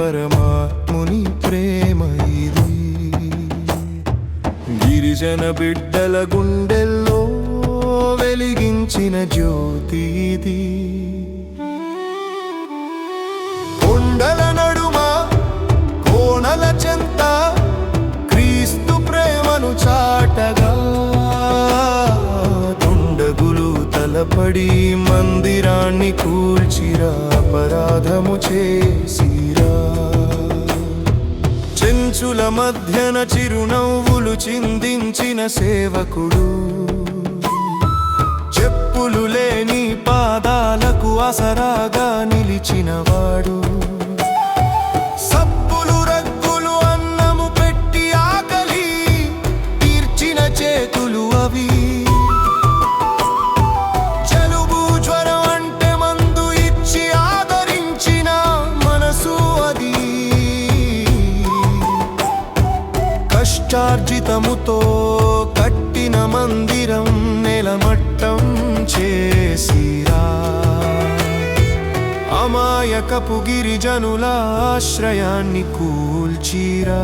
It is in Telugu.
పరమాత్ముని ప్రేమ ఇది. గిరిజన బిడ్డల గుండెల్లో వెలిగించిన జ్యోతి ఇది. కొండల నడుమ కోణల చెంత క్రీస్తు ప్రేమను చాటగా దుండగులు తలపడి మందిరాన్ని కూల్చిరా, అపరాధము చేసిరా. చెంచుల మధ్యన చిరునవ్వులు చిందించిన సేవకుడు, చెప్పులు లేని పాదాలకు ఆసరాగా నిలిచినవాడు. సప్పులు రగ్గులు అన్నము పెట్టి ఆకలి తీర్చిన చేతులు అవి. జలుబు జ్వరం అంటే మందు ఇచ్చి ఆదరించిన మనసు అది. కష్టార్జితముతో కట్టిన మందిరం నెలమట్టం చేసిరా. అమాయకపు గిరిజనుల ఆశ్రయాన్ని కూల్చిరా.